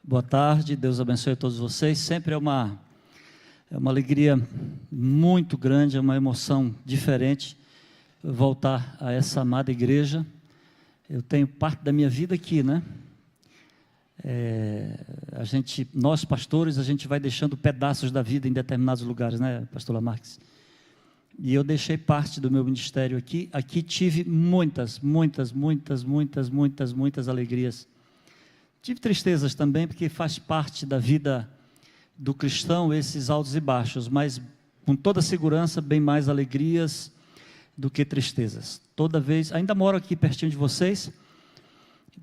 Boa tarde, Deus abençoe a todos vocês. Sempre é uma alegria muito grande, é uma emoção diferente voltar a essa amada igreja. Eu tenho parte da minha vida aqui, né? Nós pastores, a gente vai deixando pedaços da vida em determinados lugares, né, pastor Lamarques? E eu deixei parte do meu ministério aqui. Aqui tive muitas alegrias. Tive tristezas também, porque faz parte da vida do cristão esses altos e baixos, mas com toda segurança, bem mais alegrias do que tristezas. Toda vez, ainda moro aqui pertinho de vocês,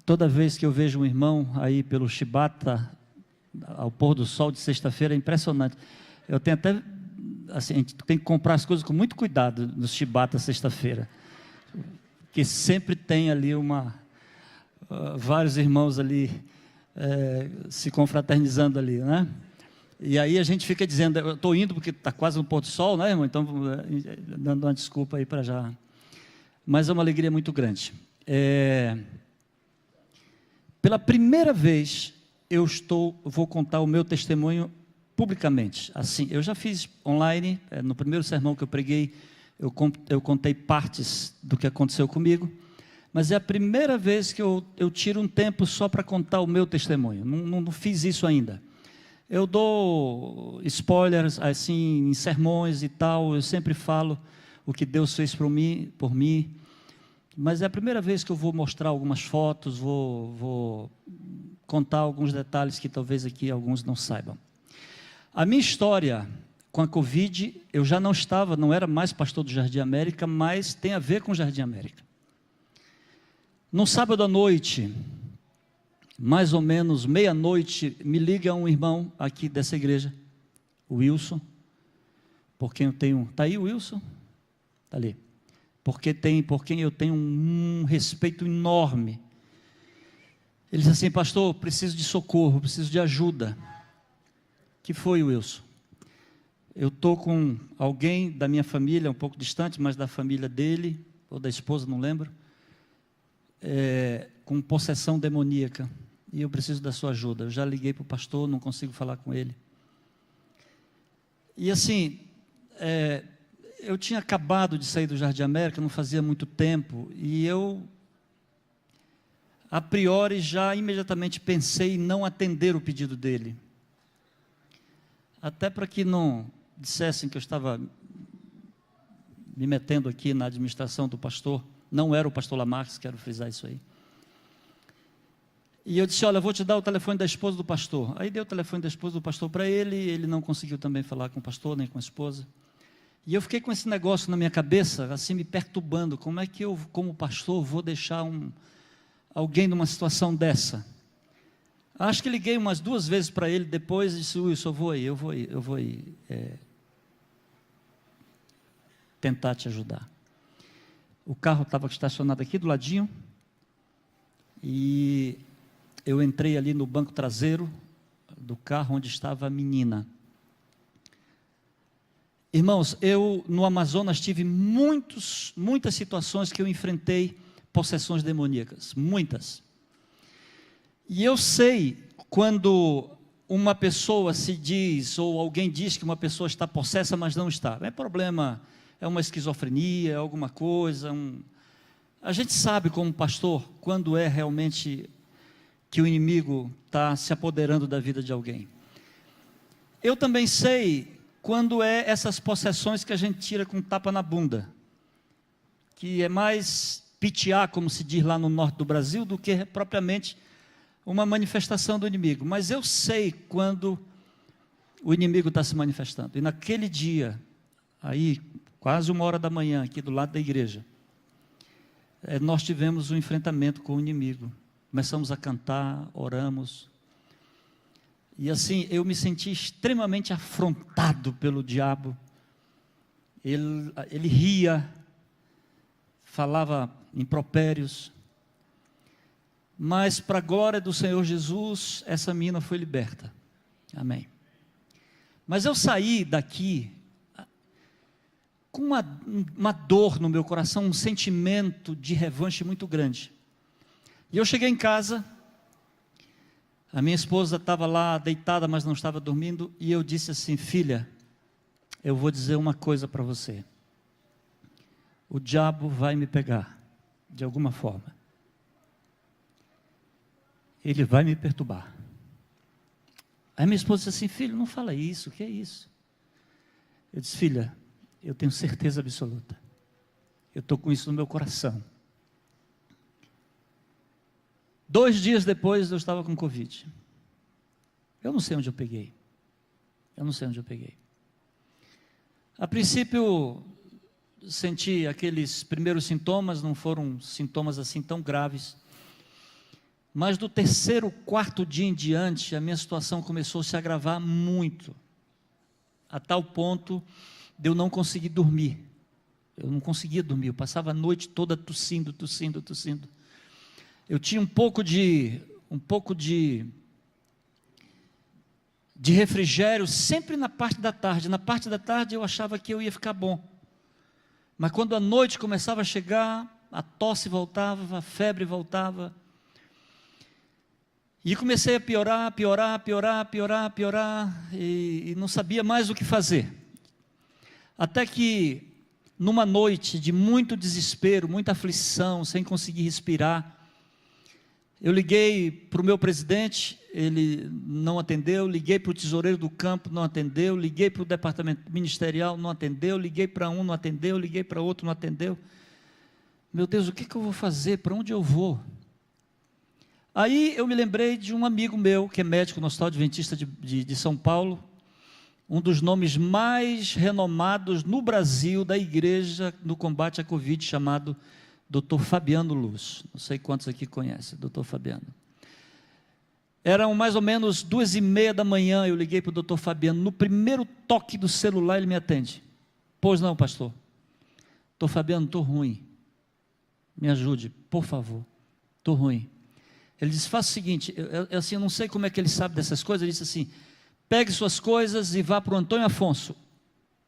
toda vez que eu vejo um irmão aí pelo Chibata, ao pôr do sol de sexta-feira, é impressionante. Eu tenho até, assim, a gente tem que comprar as coisas com muito cuidado no Chibata sexta-feira, porque sempre tem ali vários irmãos ali se confraternizando ali, né? E aí a gente fica dizendo, eu estou indo porque está quase no pôr do sol, né, irmão? Então, dando uma desculpa aí para já. Mas é uma alegria muito grande. Pela primeira vez, vou contar o meu testemunho publicamente. Assim, eu já fiz online, no primeiro sermão que eu preguei, eu contei partes do que aconteceu comigo, mas é a primeira vez que eu tiro um tempo só para contar o meu testemunho. Não fiz isso ainda. Eu dou spoilers assim em sermões e tal, eu sempre falo o que Deus fez por mim, mas é a primeira vez que eu vou mostrar algumas fotos, vou contar alguns detalhes que talvez aqui alguns não saibam. A minha história com a Covid, eu já não era mais pastor do Jardim América, mas tem a ver com o Jardim América. No sábado à noite, mais ou menos meia-noite, me liga um irmão aqui dessa igreja, o Wilson, por quem eu tenho... Está aí o Wilson? Está ali. Por quem eu tenho um respeito enorme. Ele diz assim, pastor, preciso de socorro, preciso de ajuda. Que foi, Wilson? Eu estou com alguém da minha família, um pouco distante, mas da família dele, ou da esposa, não lembro, com possessão demoníaca, e eu preciso da sua ajuda. Eu já liguei para o pastor, não consigo falar com ele. E assim, eu tinha acabado de sair do Jardim América, não fazia muito tempo, e eu, a priori, já imediatamente pensei em não atender o pedido dele, até para que não dissessem que eu estava me metendo aqui na administração do pastor. Não era o pastor Lamarques, quero frisar isso aí. E eu disse, olha, vou te dar o telefone da esposa do pastor. Aí dei o telefone da esposa do pastor para ele, ele não conseguiu também falar com o pastor, nem com a esposa. E eu fiquei com esse negócio na minha cabeça, assim, me perturbando. Como é que eu, como pastor, vou deixar alguém numa situação dessa? Acho que liguei umas 2 vezes para ele, depois disse, Wilson, eu vou ir tentar te ajudar. O carro estava estacionado aqui do ladinho, e eu entrei ali no banco traseiro do carro onde estava a menina. Irmãos, eu no Amazonas tive muitas situações que eu enfrentei possessões demoníacas, muitas. E eu sei quando uma pessoa se diz, ou alguém diz que uma pessoa está possessa, mas não está. Não é problema, é uma esquizofrenia, é alguma coisa. A gente sabe como pastor, quando é realmente que o inimigo está se apoderando da vida de alguém. Eu também sei quando é essas possessões que a gente tira com tapa na bunda, que é mais pitear, como se diz lá no norte do Brasil, do que propriamente uma manifestação do inimigo. Mas eu sei quando o inimigo está se manifestando. E naquele dia, aí, quase 1h da manhã, aqui do lado da igreja, nós tivemos um enfrentamento com o inimigo. Começamos a cantar, oramos. E assim, eu me senti extremamente afrontado pelo diabo. Ele ria, falava impropérios. Mas, para a glória do Senhor Jesus, essa menina foi liberta. Amém. Mas eu saí daqui com uma dor no meu coração, um sentimento de revanche muito grande. E eu cheguei em casa, A minha esposa estava lá deitada, mas não estava dormindo, e eu disse assim: filha, eu vou dizer uma coisa para você. O diabo vai me pegar, de alguma forma. Ele vai me perturbar. Aí minha esposa disse assim: filho, não fala isso, o que é isso? Eu disse: filha, eu tenho certeza absoluta. Eu estou com isso no meu coração. 2 dias depois eu estava com Covid. Eu não sei onde eu peguei. A princípio, senti aqueles primeiros sintomas, não foram sintomas assim tão graves. Mas do 3º, 4º dia em diante, a minha situação começou a se agravar muito. A tal ponto de eu não conseguir dormir. Eu não conseguia dormir, eu passava a noite toda tossindo. Eu tinha um pouco de refrigério sempre na parte da tarde. Na parte da tarde eu achava que eu ia ficar bom. Mas quando a noite começava a chegar, a tosse voltava, a febre voltava. E comecei a piorar, e não sabia mais o que fazer. Até que, numa noite de muito desespero, muita aflição, sem conseguir respirar, eu liguei para o meu presidente, ele não atendeu, liguei para o tesoureiro do campo, não atendeu, liguei para o departamento ministerial, não atendeu, liguei para um, não atendeu, liguei para outro, não atendeu. Meu Deus, o que eu vou fazer? Para onde eu vou? Aí eu me lembrei de um amigo meu, que é médico no Hospital Adventista de São Paulo, um dos nomes mais renomados no Brasil da igreja no combate à Covid, chamado Dr. Fabiano Luz. Não sei quantos aqui conhecem, Dr. Fabiano. Eram mais ou menos 2h30 da manhã, eu liguei para o Dr. Fabiano, no primeiro toque do celular ele me atende. Pois não, pastor. Dr. Fabiano, estou ruim. Me ajude, por favor. Estou ruim. Ele disse: faça o seguinte, eu não sei como é que ele sabe dessas coisas. Ele disse assim: pegue suas coisas e vá para o Antônio Afonso,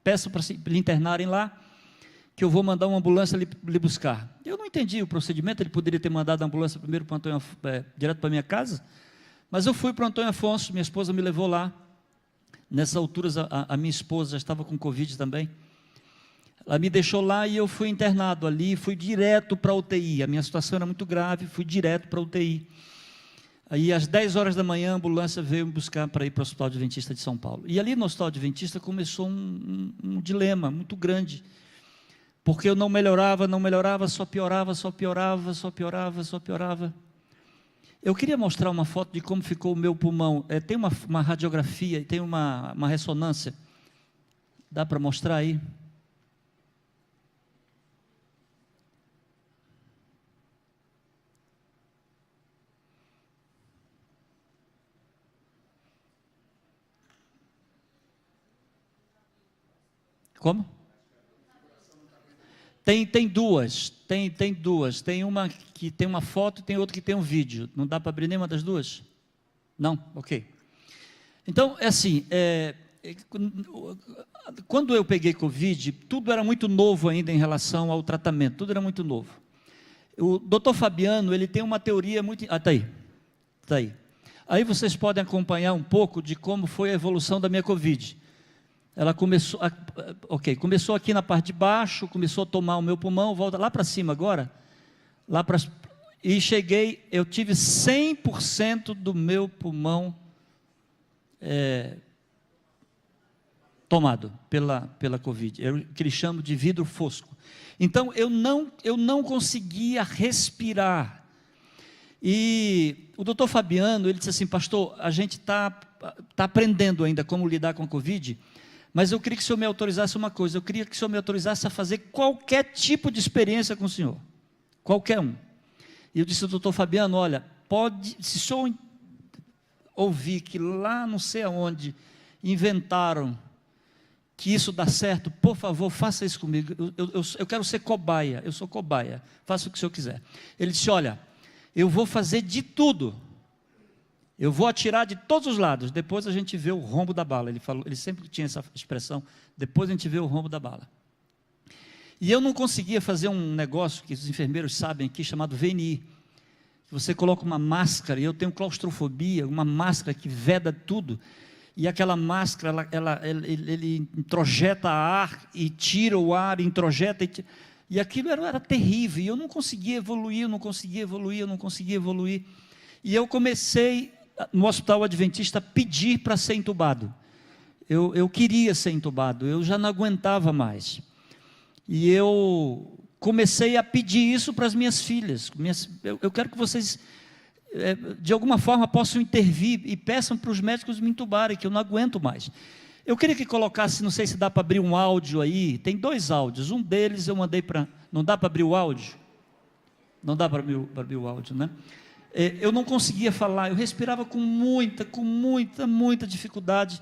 peça para lhe internarem lá, que eu vou mandar uma ambulância lhe buscar. Eu não entendi o procedimento, ele poderia ter mandado a ambulância primeiro para Antônio, direto para a minha casa, mas eu fui para o Antônio Afonso, minha esposa me levou lá. Nessas alturas a minha esposa já estava com Covid também. Ela me deixou lá e eu fui internado ali, fui direto para a UTI, a minha situação era muito grave, fui direto para a UTI. Aí às 10 horas da manhã a ambulância veio me buscar para ir para o Hospital Adventista de São Paulo. E ali no Hospital Adventista começou um dilema muito grande, porque eu não melhorava, só piorava. Eu queria mostrar uma foto de como ficou o meu pulmão. Tem uma radiografia, tem uma ressonância, dá para mostrar aí? Como? Tem duas, tem uma que tem uma foto e tem outra que tem um vídeo. Não dá para abrir nenhuma das duas? Não? Ok. Então, é assim, quando eu peguei Covid, tudo era muito novo ainda em relação ao tratamento, tudo era muito novo. O Dr. Fabiano, ele tem uma teoria muito... está aí. Aí vocês podem acompanhar um pouco de como foi a evolução da minha Covid. Ela começou aqui na parte de baixo, começou a tomar o meu pulmão, volta lá para cima agora, e cheguei, eu tive 100% do meu pulmão tomado pela Covid, que eles chamam de vidro fosco. Então eu não conseguia respirar. E o doutor Fabiano, ele disse assim: pastor, a gente está aprendendo ainda como lidar com a Covid, mas eu queria que o senhor me autorizasse uma coisa, eu queria que o senhor me autorizasse a fazer qualquer tipo de experiência com o senhor, qualquer um. E eu disse ao doutor Fabiano: olha, se o senhor ouvir que lá não sei aonde inventaram que isso dá certo, por favor, faça isso comigo, eu quero ser cobaia, eu sou cobaia, faça o que o senhor quiser. Ele disse: olha, eu vou fazer de tudo, eu vou atirar de todos os lados, depois a gente vê o rombo da bala. Ele sempre tinha essa expressão: depois a gente vê o rombo da bala. E eu não conseguia fazer um negócio que os enfermeiros sabem aqui, chamado VNI, Você coloca uma máscara, e eu tenho claustrofobia, uma máscara que veda tudo, e aquela máscara, ele introjeta ar, e tira o ar, introjeta, e aquilo era terrível, e eu não conseguia evoluir, eu não conseguia evoluir, e eu comecei, no Hospital Adventista, a pedir para ser entubado. Eu queria ser entubado, eu já não aguentava mais, e eu comecei a pedir isso para as minhas filhas. Eu quero que vocês, de alguma forma, possam intervir e peçam para os médicos me entubarem, que eu não aguento mais. Eu queria que colocasse, não sei se dá para abrir um áudio aí, tem 2 áudios, um deles eu mandei para, não dá para abrir o áudio? Não dá para abrir o áudio, né? Eu não conseguia falar, eu respirava com muita dificuldade,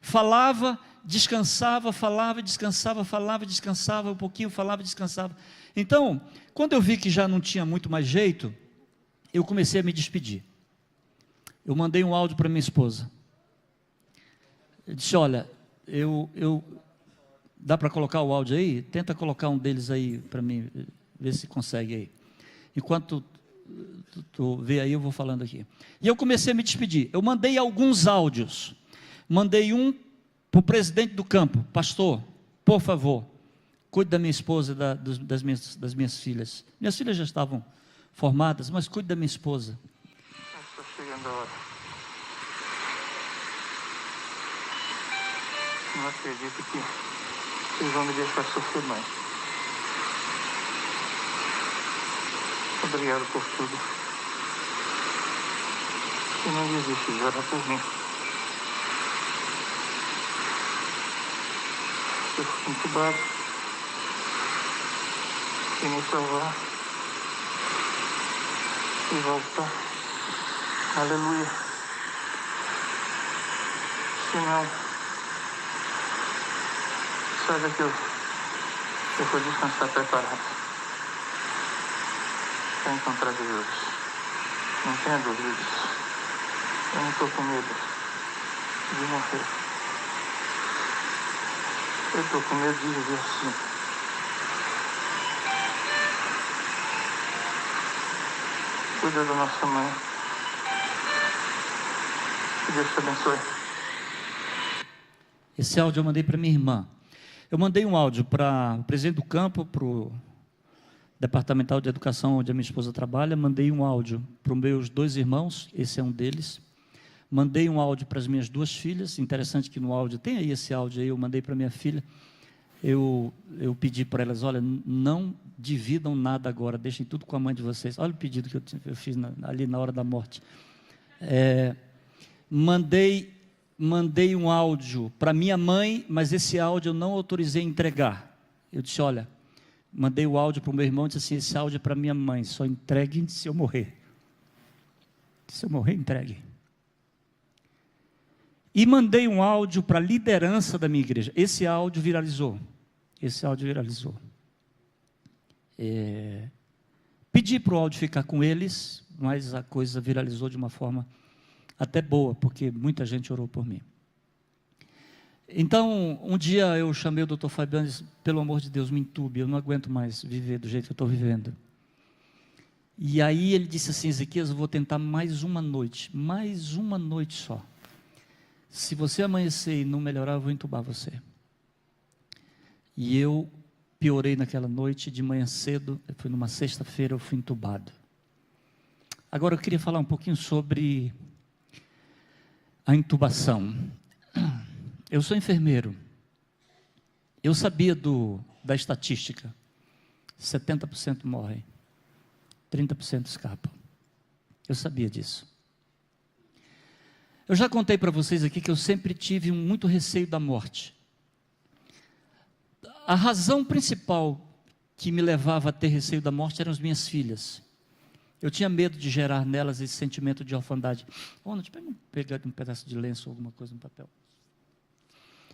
falava, descansava, falava, descansava, falava, descansava, um pouquinho, falava, descansava. Então, quando eu vi que já não tinha muito mais jeito, eu comecei a me despedir. Eu mandei um áudio para minha esposa. Eu disse, olha, dá para colocar o áudio aí? Tenta colocar um deles aí para mim, ver se consegue aí. Enquanto tu vê aí, eu vou falando aqui. E eu comecei a me despedir. Eu mandei alguns áudios. Mandei um para o presidente do campo: pastor, por favor, cuide da minha esposa e das minhas filhas. Minhas filhas já estavam formadas, mas cuide da minha esposa. Está chegando a hora. Não acredito que vocês vão me deixar sofrer mais. Obrigado por tudo. E não desiste de orar por mim. Eu fui entubado e me salvar e voltar. Aleluia. Senhor, saiba que eu vou descansar preparado para encontrar Jesus. Não tenha dúvida disso. Eu não estou com medo de morrer. Eu estou com medo de viver assim. Cuida da nossa mãe. Que Deus te abençoe. Esse áudio eu mandei para minha irmã. Eu mandei um áudio para o presidente do campo, para o departamental de educação onde a minha esposa trabalha. Mandei um áudio para os meus 2 irmãos, esse é um deles. Mandei um áudio para as minhas 2 filhas. Interessante que no áudio, tem aí esse áudio aí, eu mandei para minha filha. Eu pedi para elas, olha, não dividam nada agora, deixem tudo com a mãe de vocês. Olha o pedido que eu fiz ali na hora da morte. Mandei um áudio para minha mãe, mas esse áudio eu não autorizei entregar. Eu disse, olha, mandei o áudio para o meu irmão, disse assim, esse áudio é para minha mãe, só entregue se eu morrer. Se eu morrer, entregue. E mandei um áudio para a liderança da minha igreja. Esse áudio viralizou. Pedi para o áudio ficar com eles, mas a coisa viralizou de uma forma até boa, porque muita gente orou por mim. Então, um dia eu chamei o Dr. Fabiano e disse, pelo amor de Deus, me entube, eu não aguento mais viver do jeito que eu estou vivendo. E aí ele disse assim, Ezequias, eu vou tentar mais uma noite só. Se você amanhecer e não melhorar, eu vou entubar você. E eu piorei naquela noite, de manhã cedo, foi numa sexta-feira, eu fui entubado. Agora eu queria falar um pouquinho sobre a intubação. Eu sou enfermeiro. Eu sabia da estatística. 70% morrem, 30% escapam. Eu sabia disso. Eu já contei para vocês aqui que eu sempre tive muito receio da morte. A razão principal que me levava a ter receio da morte eram as minhas filhas. Eu tinha medo de gerar nelas esse sentimento de orfandade. Ronald, pega um pedaço de lenço ou alguma coisa no papel.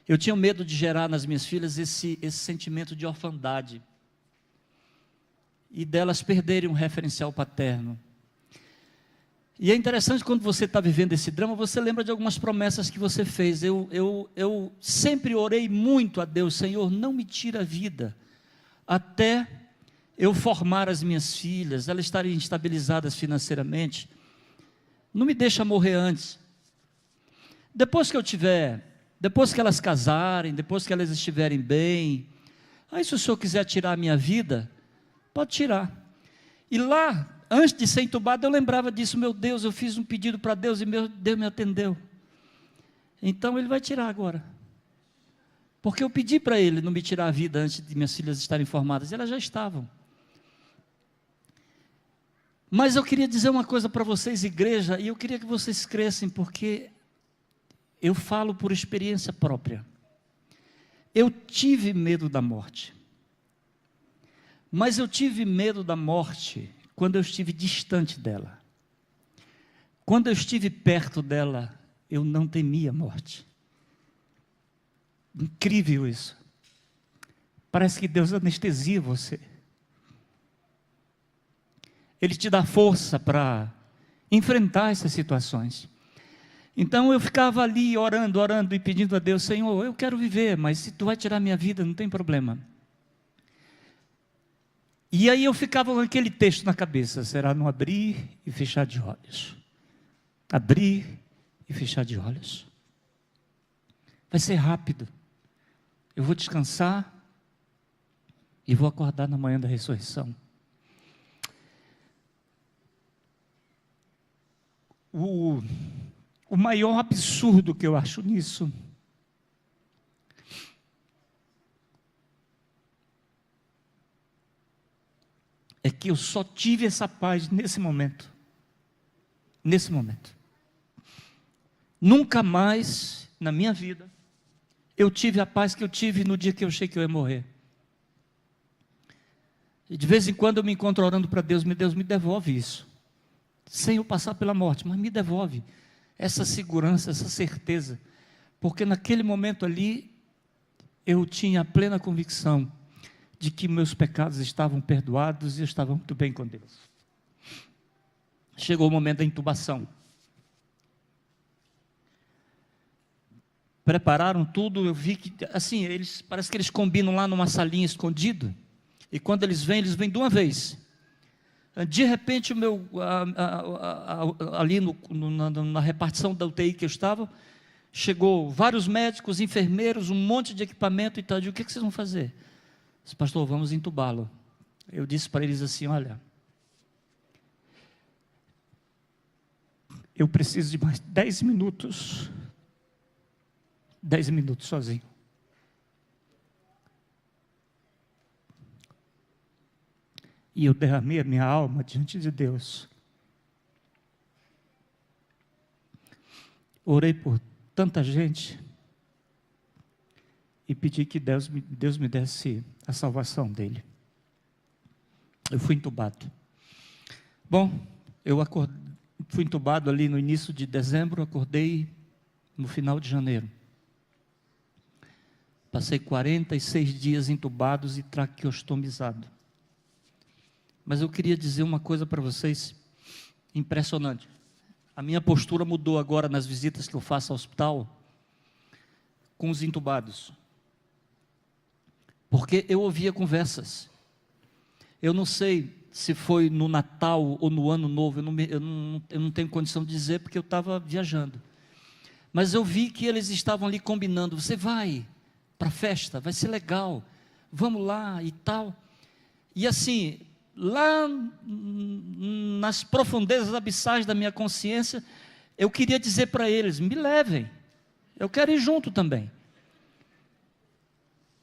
Eu tinha medo de gerar nas minhas filhas esse sentimento de orfandade. E delas perderem um referencial paterno. E é interessante quando você está vivendo esse drama, você lembra de algumas promessas que você fez. Eu sempre orei muito a Deus, Senhor, não me tira a vida, até eu formar as minhas filhas, elas estarem estabilizadas financeiramente, não me deixa morrer antes. Depois que elas casarem, depois que elas estiverem bem, aí se o Senhor quiser tirar a minha vida, pode tirar. E lá, antes de ser entubado, eu lembrava disso, meu Deus, eu fiz um pedido para Deus e Deus me atendeu. Então Ele vai tirar agora. Porque eu pedi para Ele não me tirar a vida antes de minhas filhas estarem formadas, e elas já estavam. Mas eu queria dizer uma coisa para vocês, igreja, e eu queria que vocês crescem, porque eu falo por experiência própria. Eu tive medo da morte. Mas eu tive medo da morte quando eu estive distante dela. Quando eu estive perto dela, eu não temia a morte. Incrível isso. Parece que Deus anestesia você. Ele te dá força para enfrentar essas situações. Então eu ficava ali orando e pedindo a Deus, Senhor, eu quero viver, mas se Tu vai tirar minha vida, não tem problema. E aí eu ficava com aquele texto na cabeça, será no abrir e fechar de olhos. Abrir e fechar de olhos. Vai ser rápido. Eu vou descansar e vou acordar na manhã da ressurreição. O maior absurdo que eu acho nisso é que eu só tive essa paz nesse momento. Nesse momento. Nunca mais na minha vida eu tive a paz que eu tive no dia que eu achei que eu ia morrer. E de vez em quando eu me encontro orando para Deus, Deus me devolve isso. Sem eu passar pela morte, mas me devolve essa segurança, essa certeza. Porque naquele momento ali, eu tinha a plena convicção de que meus pecados estavam perdoados e eu estava muito bem com Deus. Chegou o momento da intubação. Prepararam tudo, eu vi que, assim, parece que eles combinam lá numa salinha escondido, e quando eles vêm de uma vez. De repente, ali na repartição da UTI que eu estava, chegou vários médicos, enfermeiros, um monte de equipamento e tal. Eu disse, o que vocês vão fazer? Eu disse, pastor, vamos entubá-lo. Eu disse para eles assim, olha, eu preciso de mais 10 minutos. 10 minutos sozinho. E eu derramei a minha alma diante de Deus. Orei por tanta gente e pedi que Deus me desse a salvação dele. Eu fui entubado. Bom, fui entubado ali no início de dezembro, acordei no final de janeiro. Passei 46 dias entubados e traqueostomizado. Mas eu queria dizer uma coisa para vocês, impressionante. A minha postura mudou agora nas visitas que eu faço ao hospital, com os entubados. Porque eu ouvia conversas. Eu não sei se foi no Natal ou no Ano Novo, eu não tenho condição de dizer, porque eu estava viajando. Mas eu vi que eles estavam ali combinando, você vai para a festa, vai ser legal, vamos lá e tal. E assim, lá nas profundezas abissais da minha consciência, eu queria dizer para eles, me levem, eu quero ir junto também.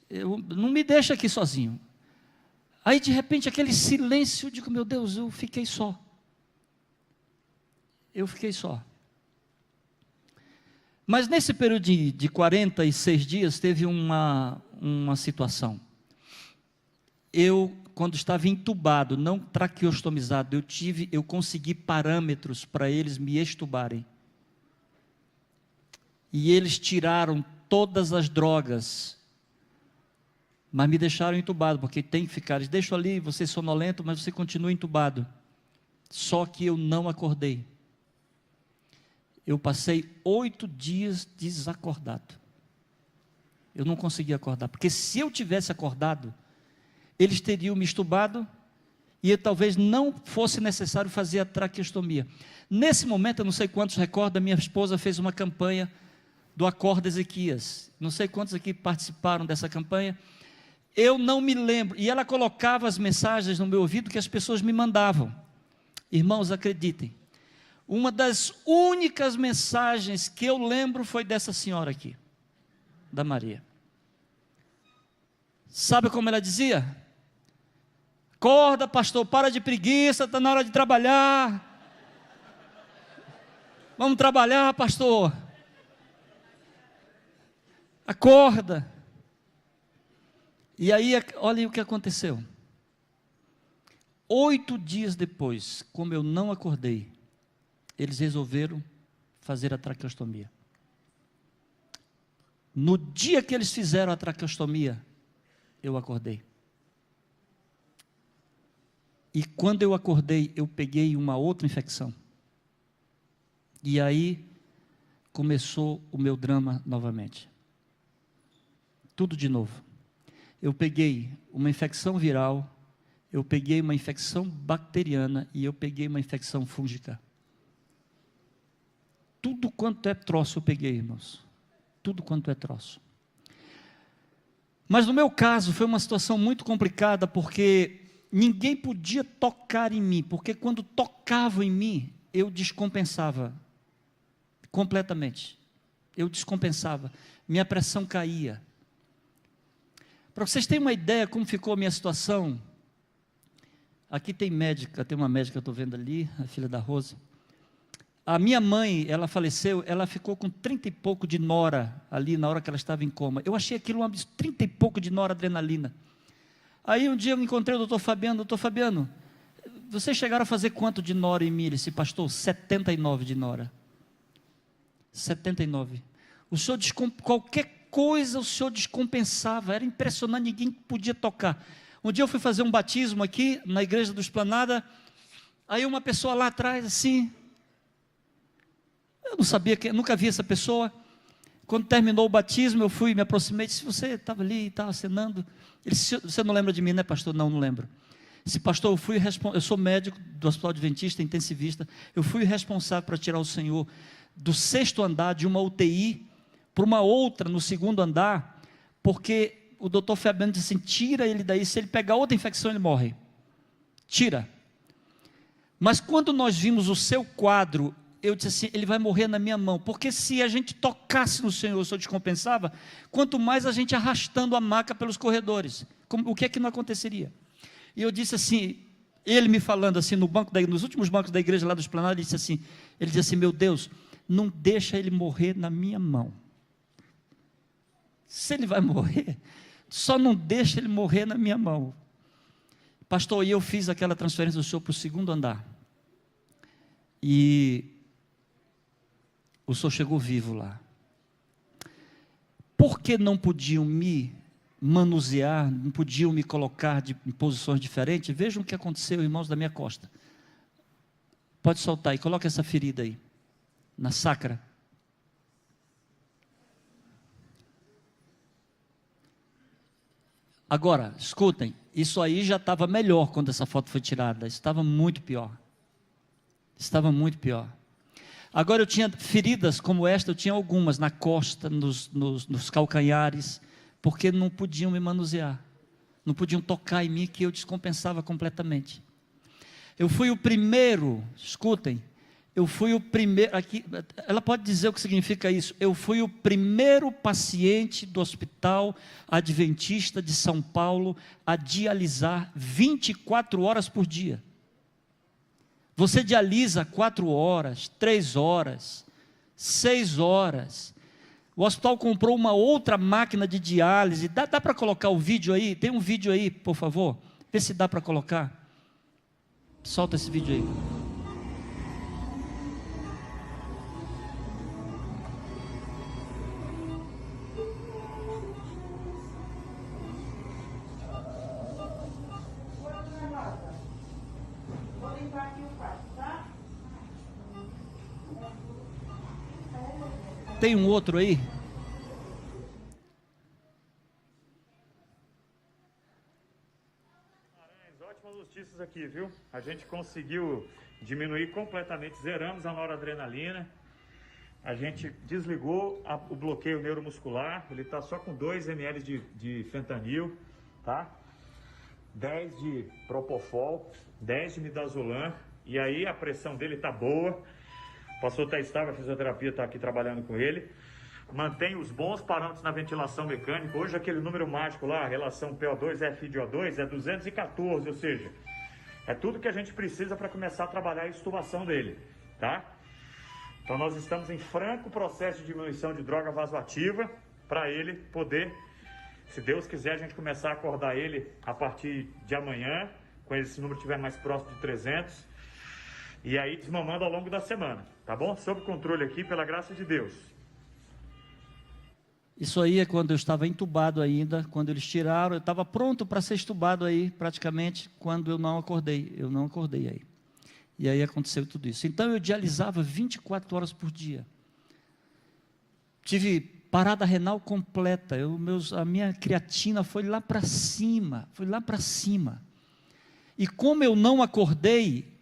Não me deixa aqui sozinho. Aí de repente aquele silêncio, eu digo, meu Deus, eu fiquei só. Mas nesse período de 46 dias, teve uma situação. Quando estava entubado, não traqueostomizado, eu consegui parâmetros para eles me extubarem. E eles tiraram todas as drogas, mas me deixaram entubado, porque tem que ficar. Eles deixam ali, você é sonolento, mas você continua entubado. Só que eu não acordei. Eu passei 8 dias desacordado. Eu não consegui acordar, porque se eu tivesse acordado, eles teriam me estubado e talvez não fosse necessário fazer a traqueostomia. Nesse momento, eu não sei quantos recordam, minha esposa fez uma campanha do Acorda Ezequias. Não sei quantos aqui participaram dessa campanha. Eu não me lembro. E ela colocava as mensagens no meu ouvido que as pessoas me mandavam. Irmãos, acreditem. Uma das únicas mensagens que eu lembro foi dessa senhora aqui, da Maria. Sabe como ela dizia? Acorda, pastor, para de preguiça, está na hora de trabalhar. Vamos trabalhar, pastor. Acorda. E aí, olha o que aconteceu. 8 dias depois, como eu não acordei, eles resolveram fazer a traqueostomia. No dia que eles fizeram a traqueostomia, eu acordei. E quando eu acordei, eu peguei uma outra infecção. E aí começou o meu drama novamente. Tudo de novo. Eu peguei uma infecção viral, eu peguei uma infecção bacteriana e eu peguei uma infecção fúngica. Tudo quanto é troço eu peguei, irmãos. Tudo quanto é troço. Mas no meu caso foi uma situação muito complicada, porque ninguém podia tocar em mim, porque quando tocavam em mim, eu descompensava completamente. Eu descompensava, minha pressão caía. Para vocês terem uma ideia como ficou a minha situação, aqui tem médica, tem uma médica que eu estou vendo ali, a filha da Rosa. A minha mãe, ela faleceu, ela ficou com 30 e pouco de nora, ali na hora que ela estava em coma. Eu achei aquilo um absurdo, 30 e pouco de noradrenalina. Aí um dia eu encontrei o doutor Fabiano, vocês chegaram a fazer quanto de nora em mim? Ele disse, pastor, 79 de nora. 79. O senhor, qualquer coisa o senhor descompensava, era impressionante, ninguém podia tocar. Um dia eu fui fazer um batismo aqui, na igreja do Esplanada, aí uma pessoa lá atrás, assim, eu não sabia, nunca vi essa pessoa. Quando terminou o batismo, eu fui, me aproximei, disse, você estava ali, estava acenando. Ele disse, você não lembra de mim, né, pastor? Não, não lembro. Disse, pastor, eu sou médico do Hospital Adventista, intensivista, eu fui responsável para tirar o senhor do 6º andar de uma UTI para uma outra no 2º andar, porque o doutor Fabiano disse assim, tira ele daí, se ele pegar outra infecção ele morre, tira. Mas quando nós vimos o seu quadro, eu disse assim, ele vai morrer na minha mão, porque se a gente tocasse no Senhor, o Senhor descompensava, quanto mais a gente arrastando a maca pelos corredores, o que é que não aconteceria? E eu disse assim, ele me falando assim, nos últimos bancos da igreja lá do Esplanada, ele disse assim, meu Deus, não deixa ele morrer na minha mão. Se ele vai morrer, só não deixa ele morrer na minha mão. Pastor, e eu fiz aquela transferência do senhor para o 2º andar. E o senhor chegou vivo lá. Por que não podiam me manusear, não podiam me colocar em posições diferentes? Vejam o que aconteceu, irmãos, da minha costa. Pode soltar e coloca essa ferida aí, na sacra. Agora, escutem, isso aí já estava melhor quando essa foto foi tirada, estava muito pior. Estava muito pior. Agora eu tinha feridas como esta, eu tinha algumas na costa, nos calcanhares, porque não podiam me manusear, não podiam tocar em mim, que eu descompensava completamente. Eu fui o primeiro, escutem, eu fui o primeiro, aqui, ela pode dizer o que significa isso, eu fui o primeiro paciente do Hospital Adventista de São Paulo a dialisar 24 horas por dia. Você dialisa 4 horas, 3 horas, 6 horas. O hospital comprou uma outra máquina de diálise. Dá para colocar o vídeo aí? Tem um vídeo aí, por favor? Vê se dá para colocar. Solta esse vídeo aí. Tem um outro aí? Ótimas notícias frutos aqui, viu? A gente conseguiu diminuir completamente, zeramos a noradrenalina. A gente desligou o bloqueio neuromuscular. Ele está só com 2 ml de fentanil, tá? 10 de propofol, 10 de midazolam. E aí a pressão dele está boa. O pastor está estável, a fisioterapia está aqui trabalhando com ele. Mantém os bons parâmetros na ventilação mecânica. Hoje aquele número mágico lá, a relação PO2-FiO2 é 214, ou seja, é tudo que a gente precisa para começar a trabalhar a extubação dele, tá? Então nós estamos em franco processo de diminuição de droga vasoativa para ele poder, se Deus quiser, a gente começar a acordar ele a partir de amanhã, quando esse número estiver mais próximo de 300, e aí desmamando ao longo da semana, tá bom? Sob controle aqui, pela graça de Deus. Isso aí é quando eu estava entubado ainda, quando eles tiraram, eu estava pronto para ser entubado aí, praticamente, quando eu não acordei aí. E aí aconteceu tudo isso. Então eu dialisava 24 horas por dia. Tive parada renal completa, a minha creatina foi lá para cima, E como eu não acordei,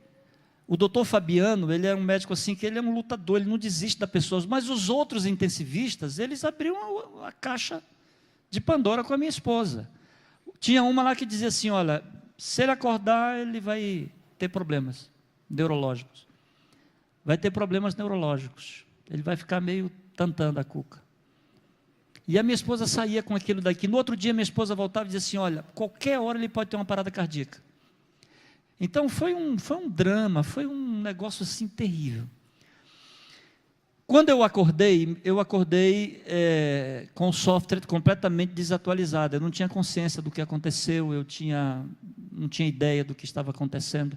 o doutor Fabiano, ele é um médico assim, que ele é um lutador, ele não desiste das pessoas, mas os outros intensivistas, eles abriram a caixa de Pandora com a minha esposa. Tinha uma lá que dizia assim, olha, se ele acordar, ele vai ter problemas neurológicos. Vai ter problemas neurológicos. Ele vai ficar meio tantando a cuca. E a minha esposa saía com aquilo daqui. No outro dia, minha esposa voltava e dizia assim, olha, qualquer hora ele pode ter uma parada cardíaca. Então, foi um drama, foi um negócio assim terrível. Quando eu acordei com o software completamente desatualizado. Eu não tinha consciência do que aconteceu, não tinha ideia do que estava acontecendo.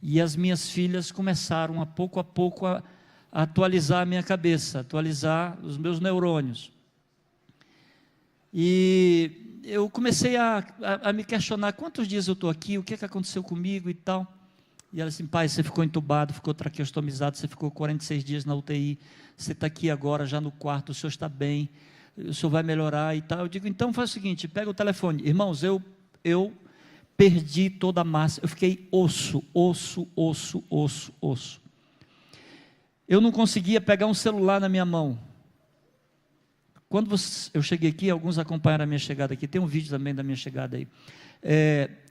E as minhas filhas começaram a pouco a atualizar a minha cabeça, atualizar os meus neurônios. E eu comecei a me questionar, quantos dias eu estou aqui, o que aconteceu comigo e tal. E ela assim, pai, você ficou entubado, ficou traqueostomizado, você ficou 46 dias na UTI, você está aqui agora já no quarto, o senhor está bem, o senhor vai melhorar e tal. Eu digo, então faz o seguinte, pega o telefone. Irmãos, eu perdi toda a massa, eu fiquei osso. Eu não conseguia pegar um celular na minha mão. Quando eu cheguei aqui, alguns acompanharam a minha chegada aqui, tem um vídeo também da minha chegada aí.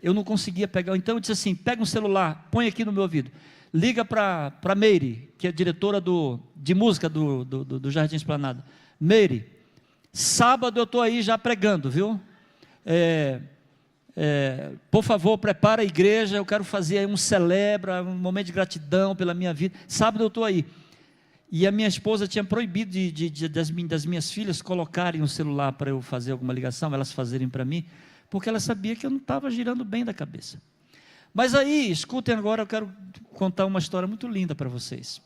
Eu não conseguia pegar, então eu disse assim, pega um celular, põe aqui no meu ouvido, liga para Meire, que é diretora de música do Jardim Esplanada. Meire, sábado eu estou aí já pregando, viu? Por favor, prepara a igreja, eu quero fazer aí um momento de gratidão pela minha vida, sábado eu estou aí. E a minha esposa tinha proibido das minhas filhas colocarem o celular para eu fazer alguma ligação, elas fazerem para mim, porque ela sabia que eu não estava girando bem da cabeça. Mas aí, escutem agora, eu quero contar uma história muito linda para vocês,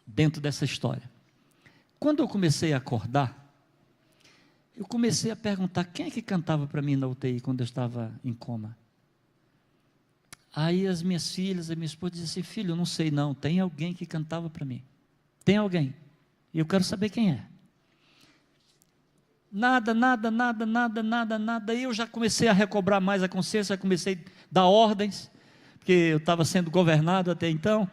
dentro dessa história. Quando eu comecei a acordar, eu comecei a perguntar, quem é que cantava para mim na UTI, quando eu estava em coma? Aí as minhas filhas, a minha esposa diziam assim, filho, eu não sei não, tem alguém que cantava para mim. Tem alguém, e eu quero saber quem é. Nada, aí eu já comecei a recobrar mais a consciência, comecei a dar ordens, porque eu estava sendo governado até então,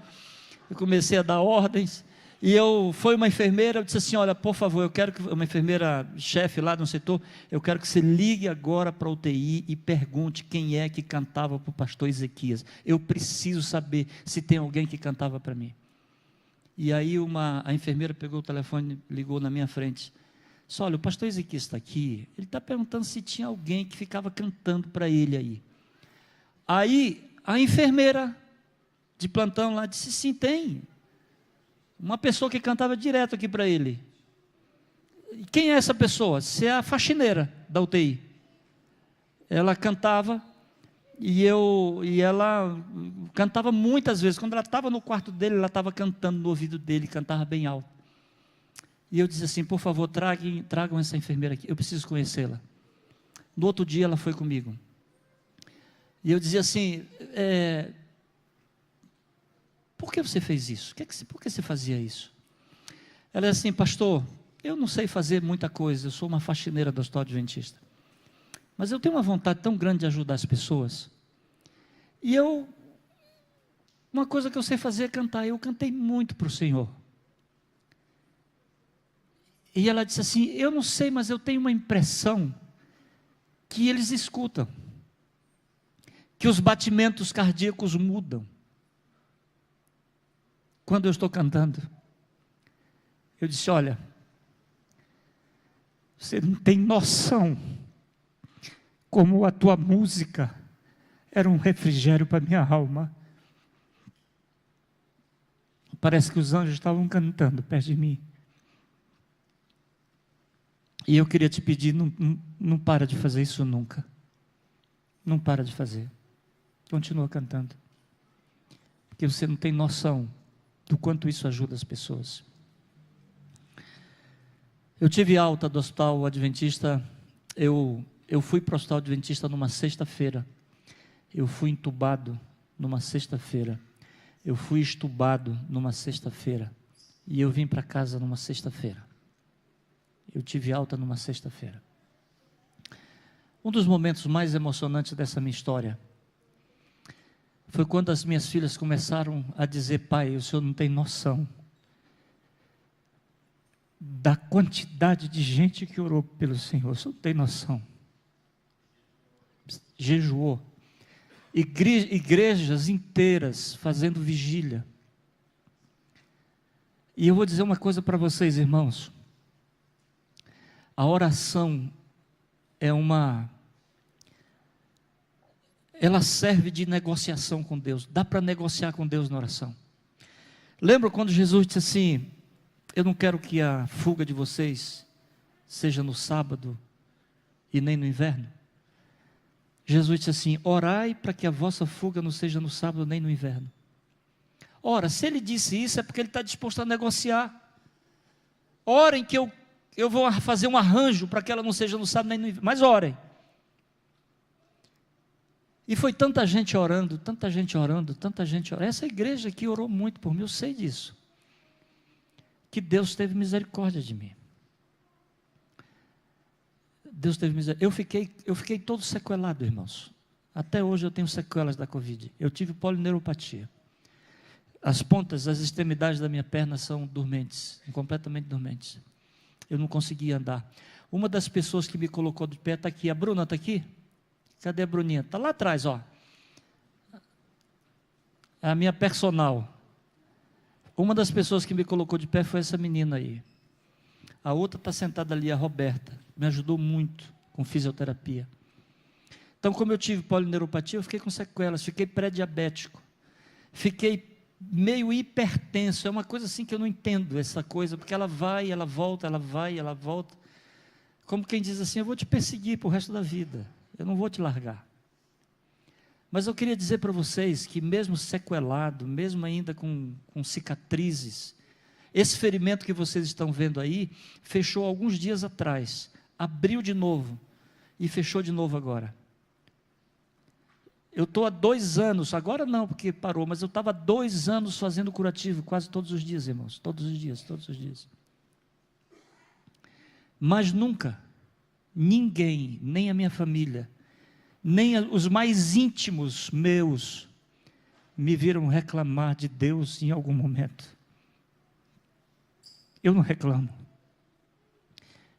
eu comecei a dar ordens, e foi uma enfermeira, eu disse assim, olha, por favor, eu quero que, uma enfermeira chefe lá no setor, eu quero que você ligue agora para a UTI e pergunte quem é que cantava para o pastor Ezequias, eu preciso saber se tem alguém que cantava para mim. E aí a enfermeira pegou o telefone, ligou na minha frente, disse, olha, o pastor Ezequias está aqui, ele está perguntando se tinha alguém que ficava cantando para ele aí. Aí a enfermeira de plantão lá disse, sim, tem, uma pessoa que cantava direto aqui para ele. E quem é essa pessoa? Você é a faxineira da UTI. Ela cantava, e ela cantava muitas vezes, quando ela estava no quarto dele, ela estava cantando no ouvido dele, cantava bem alto. E eu disse assim, por favor, tragam essa enfermeira aqui, eu preciso conhecê-la. No outro dia ela foi comigo. E eu dizia assim, por que você fez isso? Por que você fazia isso? Ela disse assim, pastor, eu não sei fazer muita coisa, eu sou uma faxineira do Hospital Adventista. Mas eu tenho uma vontade tão grande de ajudar as pessoas. E uma coisa que eu sei fazer é cantar. Eu cantei muito para o Senhor. E ela disse assim, eu não sei, mas eu tenho uma impressão que eles escutam, que os batimentos cardíacos mudam quando eu estou cantando. Eu disse, olha, você não tem noção como a tua música era um refrigério para a minha alma. Parece que os anjos estavam cantando perto de mim. E eu queria te pedir, não para de fazer isso nunca. Não para de fazer. Continua cantando. Porque você não tem noção do quanto isso ajuda as pessoas. Eu tive alta do Hospital Adventista. Eu fui para o Hospital Adventista numa sexta-feira. Eu fui entubado numa sexta-feira. Eu fui estubado numa sexta-feira. E eu vim para casa numa sexta-feira. Eu tive alta numa sexta-feira. Um dos momentos mais emocionantes dessa minha história foi quando as minhas filhas começaram a dizer, pai, o senhor não tem noção da quantidade de gente que orou pelo Senhor, o senhor não tem noção. Jejuou. Igrejas inteiras fazendo vigília. E eu vou dizer uma coisa para vocês, irmãos. A oração ela serve de negociação com Deus. Dá para negociar com Deus na oração. Lembra quando Jesus disse assim, eu não quero que a fuga de vocês seja no sábado e nem no inverno? Jesus disse assim, orai para que a vossa fuga não seja no sábado nem no inverno. Ora, se ele disse isso é porque ele está disposto a negociar. Orem que eu vou fazer um arranjo para que ela não seja no sábado nem no inverno, mas orem. E foi tanta gente orando, tanta gente orando, tanta gente orando. Essa igreja aqui orou muito por mim, eu sei disso. Que Deus teve misericórdia de mim. Deus teve misericórdia. Eu fiquei todo sequelado, irmãos. Até hoje eu tenho sequelas da Covid. Eu tive polineuropatia. As pontas, as extremidades da minha perna são dormentes, completamente dormentes. Eu não conseguia andar. Uma das pessoas que me colocou de pé está aqui. A Bruna está aqui? Cadê a Bruninha? Está lá atrás, ó. É a minha personal. Uma das pessoas que me colocou de pé foi essa menina aí. A outra está sentada ali, a Roberta. Me ajudou muito com fisioterapia. Então, como eu tive polineuropatia, eu fiquei com sequelas. Fiquei pré-diabético. Fiquei meio hipertenso, é uma coisa assim que eu não entendo essa coisa, porque ela vai, ela volta, ela vai, ela volta, como quem diz assim, eu vou te perseguir para o resto da vida, eu não vou te largar. Mas eu queria dizer para vocês que mesmo sequelado, mesmo ainda com cicatrizes, esse ferimento que vocês estão vendo aí, fechou alguns dias atrás, abriu de novo, e fechou de novo agora. Eu estou há 2 anos, agora não, porque parou, mas eu estava há 2 anos fazendo curativo, quase todos os dias, irmãos, todos os dias. Mas nunca, ninguém, nem a minha família, nem os mais íntimos meus, me viram reclamar de Deus em algum momento. Eu não reclamo.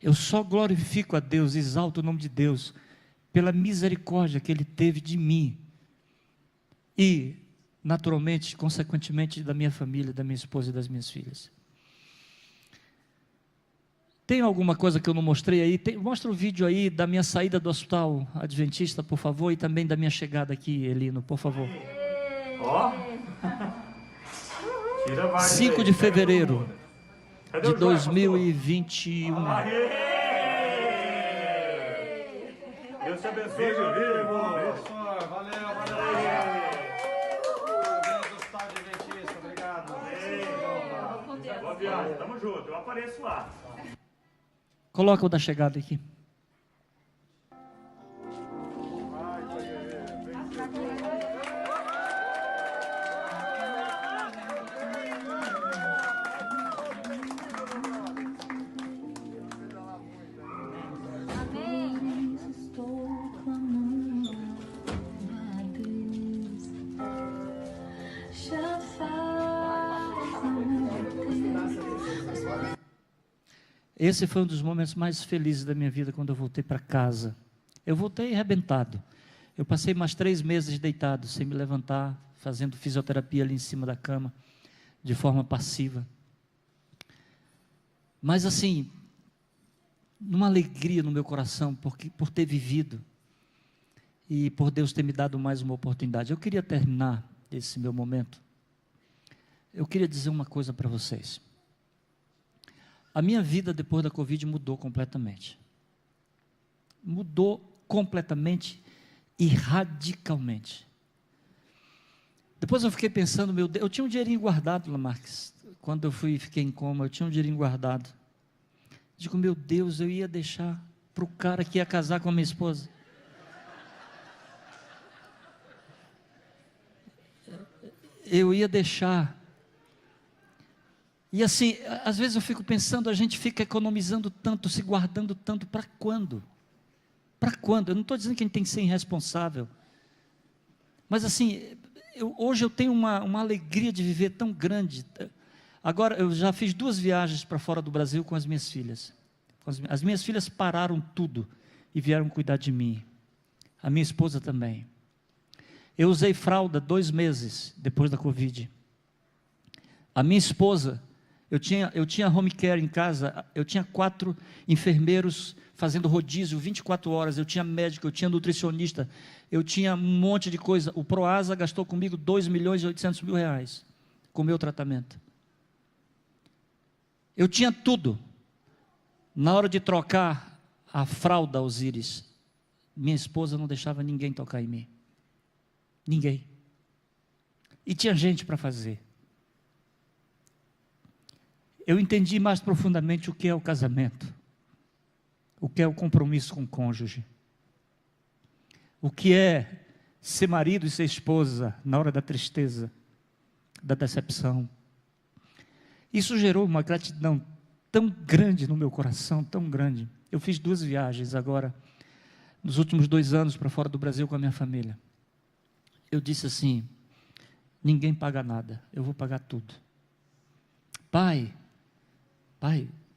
Eu só glorifico a Deus, exalto o nome de Deus, pela misericórdia que Ele teve de mim, e naturalmente, consequentemente, da minha família, da minha esposa e das minhas filhas. Tem alguma coisa que eu não mostrei aí? Mostra o vídeo aí da minha saída do Hospital Adventista, por favor, e também da minha chegada aqui, Elino, por favor. Ó. 5 de fevereiro de 2021. Deus te abençoe, meu amigo. Valeu. Obrigado. Boa viagem, tamo junto, eu apareço lá. Coloca o da chegada aqui. Esse foi um dos momentos mais felizes da minha vida, quando eu voltei para casa. Eu voltei arrebentado. Eu passei mais 3 meses deitado, sem me levantar, fazendo fisioterapia ali em cima da cama, de forma passiva. Mas assim, numa alegria no meu coração, por ter vivido, e por Deus ter me dado mais uma oportunidade. Eu queria terminar esse meu momento. Eu queria dizer uma coisa para vocês. A minha vida depois da Covid mudou completamente. Mudou completamente e radicalmente. Depois eu fiquei pensando, meu Deus, eu tinha um dinheirinho guardado, Lamarques. Quando eu fiquei em coma, eu tinha um dinheirinho guardado. Digo, meu Deus, eu ia deixar para o cara que ia casar com a minha esposa. Eu ia deixar. E assim, às vezes eu fico pensando, a gente fica economizando tanto, se guardando tanto, para quando? Para quando? Eu não estou dizendo que a gente tem que ser irresponsável, mas assim, hoje eu tenho uma alegria de viver tão grande. Agora, eu já fiz 2 viagens para fora do Brasil com as minhas filhas. As minhas filhas pararam tudo e vieram cuidar de mim. A minha esposa também. Eu usei fralda 2 meses depois da Covid. A minha esposa, eu tinha home care em casa, eu tinha 4 enfermeiros fazendo rodízio 24 horas, eu tinha médico, eu tinha nutricionista, eu tinha um monte de coisa. O Proasa gastou comigo R$2.800.000 com o meu tratamento. Eu tinha tudo. Na hora de trocar a fralda Osíris, minha esposa não deixava ninguém tocar em mim. Ninguém. E tinha gente para fazer. Eu entendi mais profundamente o que é o casamento, o que é o compromisso com o cônjuge, o que é ser marido e ser esposa na hora da tristeza, da decepção. Isso gerou uma gratidão tão grande no meu coração, tão grande. Eu fiz 2 viagens agora, nos últimos 2 anos, para fora do Brasil com a minha família. Eu disse assim, ninguém paga nada, eu vou pagar tudo. Pai,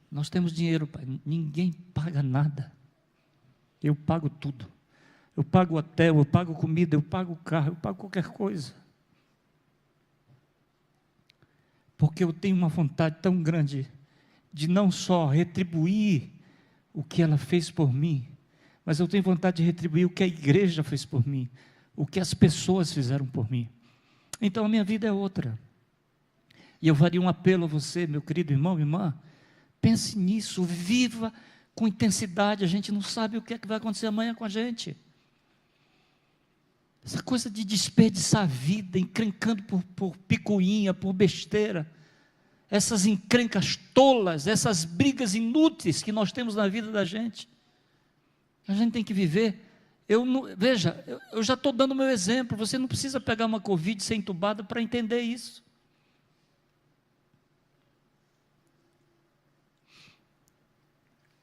nós temos dinheiro, pai, ninguém paga nada, eu pago tudo. Eu pago hotel, eu pago comida, eu pago o carro, eu pago qualquer coisa. Porque eu tenho uma vontade tão grande de não só retribuir o que ela fez por mim, mas eu tenho vontade de retribuir o que a igreja fez por mim, o que as pessoas fizeram por mim. Então a minha vida é outra. E eu faria um apelo a você, meu querido irmão, irmã, pense nisso, viva com intensidade. A gente não sabe o que é que vai acontecer amanhã com a gente. Essa coisa de desperdiçar a vida, encrencando por picuinha, por besteira, essas encrencas tolas, essas brigas inúteis que nós temos na vida da gente. A gente tem que viver. Veja, eu já estou dando o meu exemplo. Você não precisa pegar uma Covid e ser entubado para entender isso.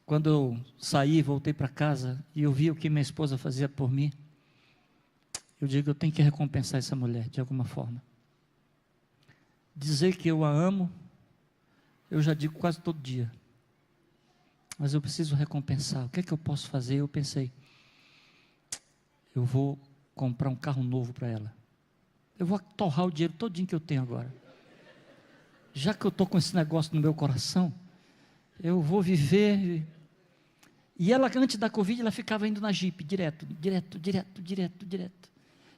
Quando eu saí, voltei para casa e eu vi o que minha esposa fazia por mim, eu digo, eu tenho que recompensar essa mulher de alguma forma. Dizer que eu a amo, eu já digo quase todo dia. Mas eu preciso recompensar. O que é que eu posso fazer? Eu pensei, eu vou comprar um carro novo para ela. Eu vou torrar o dinheiro todinho que eu tenho agora. Já que eu estou com esse negócio no meu coração, eu vou viver. E ela, antes da Covid, ela ficava indo na Jeep, direto.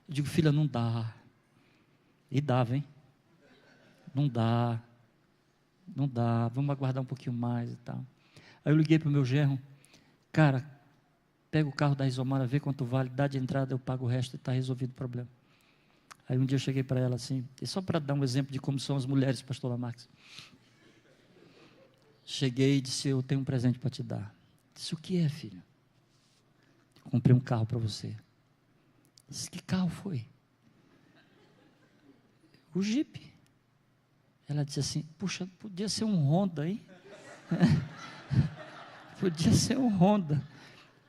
Eu digo, filha, não dá. E dava, hein? Não dá, vamos aguardar um pouquinho mais e tal. Aí eu liguei para o meu genro, cara, pega o carro da Isomara, vê quanto vale, dá de entrada, eu pago o resto e está resolvido o problema. Aí um dia eu cheguei para ela assim, e só para dar um exemplo de como são as mulheres, pastor Lamarques. Cheguei e disse, eu tenho um presente para te dar. Disse, o que é, filho? Comprei um carro para você. Disse, que carro foi? O Jeep. Ela disse assim, puxa, podia ser um Honda, hein? Podia ser um Honda.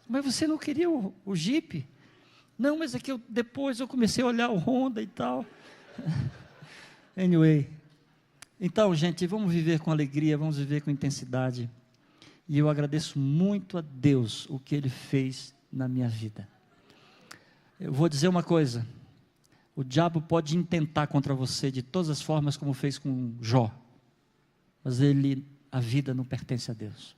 Mas você não queria o Jeep? Não, mas é que depois eu comecei a olhar o Honda e tal. Anyway. Então, gente, vamos viver com alegria, vamos viver com intensidade. E eu agradeço muito a Deus o que Ele fez na minha vida. Eu vou dizer uma coisa: o diabo pode intentar contra você de todas as formas, como fez com Jó, mas a vida não pertence a Deus.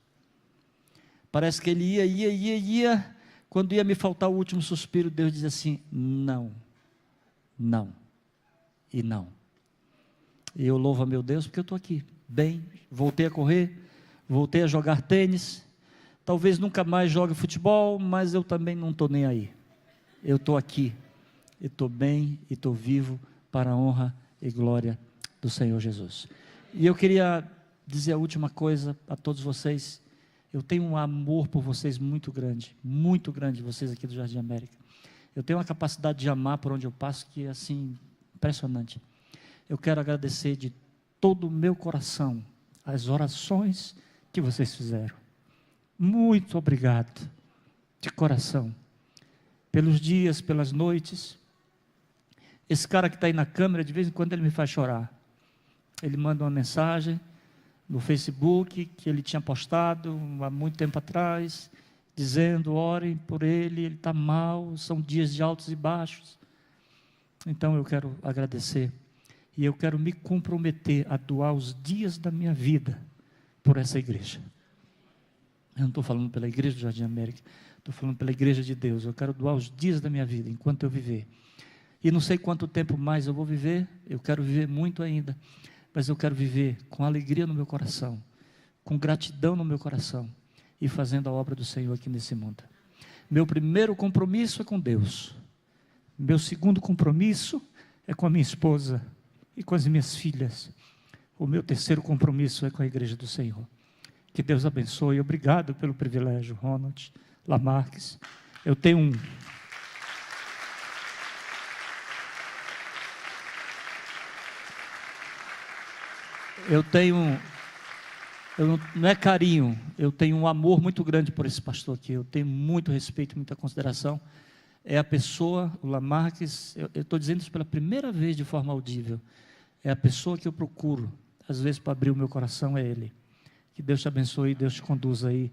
Parece que ele ia, quando ia me faltar o último suspiro, Deus dizia assim: não, não e não. E eu louvo a meu Deus porque eu estou aqui, bem, voltei a correr, voltei a jogar tênis, talvez nunca mais jogue futebol, mas eu também não estou nem aí. Eu estou aqui, e estou bem, e estou vivo, para a honra e glória do Senhor Jesus. E eu queria dizer a última coisa a todos vocês: eu tenho um amor por vocês muito grande, vocês aqui do Jardim América. Eu tenho uma capacidade de amar por onde eu passo que é assim, impressionante. Eu quero agradecer de todo o meu coração as orações que vocês fizeram. Muito obrigado, de coração, pelos dias, pelas noites. Esse cara que está aí na câmera, de vez em quando ele me faz chorar. Ele manda uma mensagem no Facebook, que ele tinha postado há muito tempo atrás, dizendo: orem por ele está mal, são dias de altos e baixos. Então eu quero agradecer, e eu quero me comprometer a doar os dias da minha vida por essa igreja. Eu não estou falando pela igreja do Jardim América, estou falando pela igreja de Deus. Eu quero doar os dias da minha vida, enquanto eu viver. E não sei quanto tempo mais eu vou viver, eu quero viver muito ainda, mas eu quero viver com alegria no meu coração, com gratidão no meu coração, e fazendo a obra do Senhor aqui nesse mundo. Meu primeiro compromisso é com Deus. Meu segundo compromisso é com a minha esposa e com as minhas filhas. O meu terceiro compromisso é com a igreja do Senhor. Que Deus abençoe. Obrigado pelo privilégio, Ronald Lamarques. Eu tenho não é carinho, eu tenho um amor muito grande por esse pastor aqui. Eu tenho muito respeito, muita consideração. É a pessoa, o Lamarques, eu estou dizendo isso pela primeira vez de forma audível, é a pessoa que eu procuro, às vezes, para abrir o meu coração, é ele. Que Deus te abençoe e Deus te conduza aí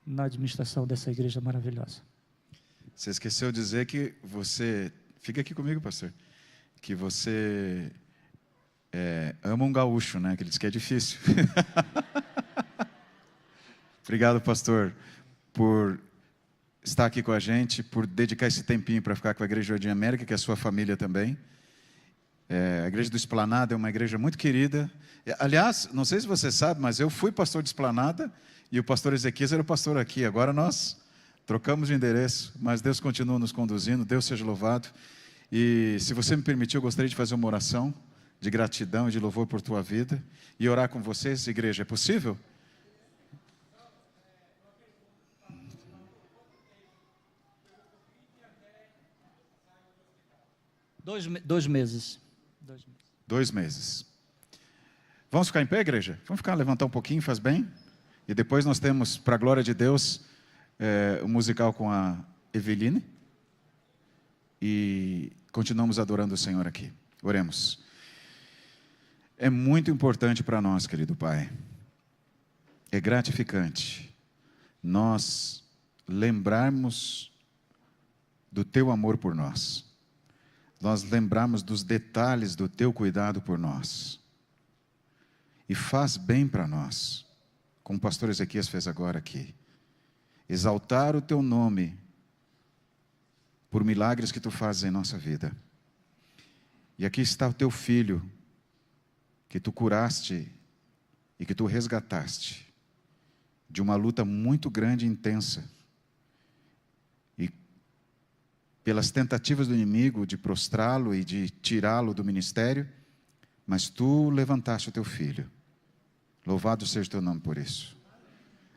na administração dessa igreja maravilhosa. Você esqueceu de dizer que você, fica aqui comigo, pastor, que você ama um gaúcho, né? Que ele diz que é difícil. Obrigado, pastor, por estar aqui com a gente, por dedicar esse tempinho para ficar com a Igreja Jardim América, que é a sua família também. A Igreja do Esplanada é uma igreja muito querida. Aliás, não sei se você sabe, mas eu fui pastor de Esplanada e o pastor Ezequias era o pastor aqui. Agora nós trocamos de endereço, mas Deus continua nos conduzindo. Deus seja louvado. E se você me permitir, eu gostaria de fazer uma oração de gratidão e de louvor por tua vida e orar com vocês, igreja. É possível? Dois meses. 2 meses. Vamos ficar em pé, igreja? Vamos ficar, levantar um pouquinho, faz bem? E depois nós temos, para a glória de Deus, um musical com a Eveline. E continuamos adorando o Senhor aqui. Oremos. É muito importante para nós, querido Pai. É gratificante nós lembrarmos do Teu amor por nós. Nós lembrarmos dos detalhes do Teu cuidado por nós. E faz bem para nós, como o pastor Ezequias fez agora aqui. Exaltar o Teu nome por milagres que Tu fazes em nossa vida. E aqui está o Teu Filho, que Tu curaste e que Tu resgataste de uma luta muito grande e intensa. E pelas tentativas do inimigo de prostrá-lo e de tirá-lo do ministério, mas Tu levantaste o Teu Filho. Louvado seja o Teu nome por isso.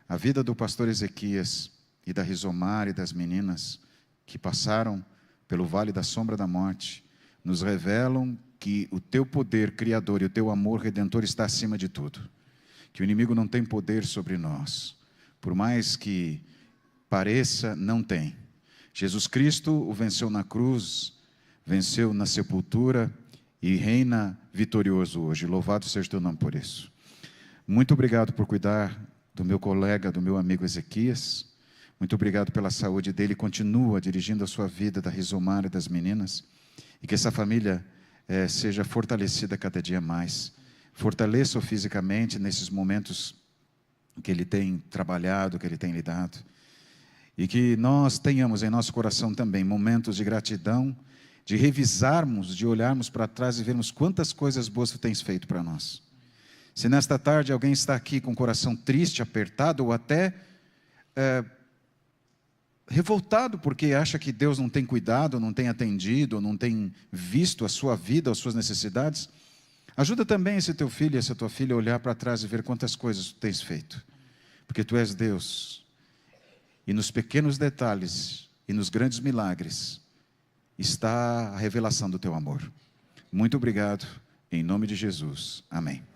A vida do pastor Ezequias e da Rizomar e das meninas que passaram pelo vale da sombra da morte, nos revelam que o Teu poder criador e o Teu amor redentor está acima de tudo. Que o inimigo não tem poder sobre nós. Por mais que pareça, não tem. Jesus Cristo o venceu na cruz, venceu na sepultura e reina vitorioso hoje. Louvado seja o Teu nome por isso. Muito obrigado por cuidar do meu colega, do meu amigo Ezequias. Muito obrigado pela saúde dele. Continua dirigindo a sua vida, da Rizomar e das meninas. E que essa família seja fortalecida cada dia mais. Fortaleça-o fisicamente nesses momentos que ele tem trabalhado, que ele tem lidado. E que nós tenhamos em nosso coração também momentos de gratidão, de revisarmos, de olharmos para trás e vermos quantas coisas boas tu tens feito para nós. Se nesta tarde alguém está aqui com o coração triste, apertado ou até revoltado porque acha que Deus não tem cuidado, não tem atendido, não tem visto a sua vida, as suas necessidades, ajuda também esse teu filho e essa tua filha a olhar para trás e ver quantas coisas tu tens feito. Porque tu és Deus. E nos pequenos detalhes e nos grandes milagres está a revelação do teu amor. Muito obrigado, em nome de Jesus. Amém.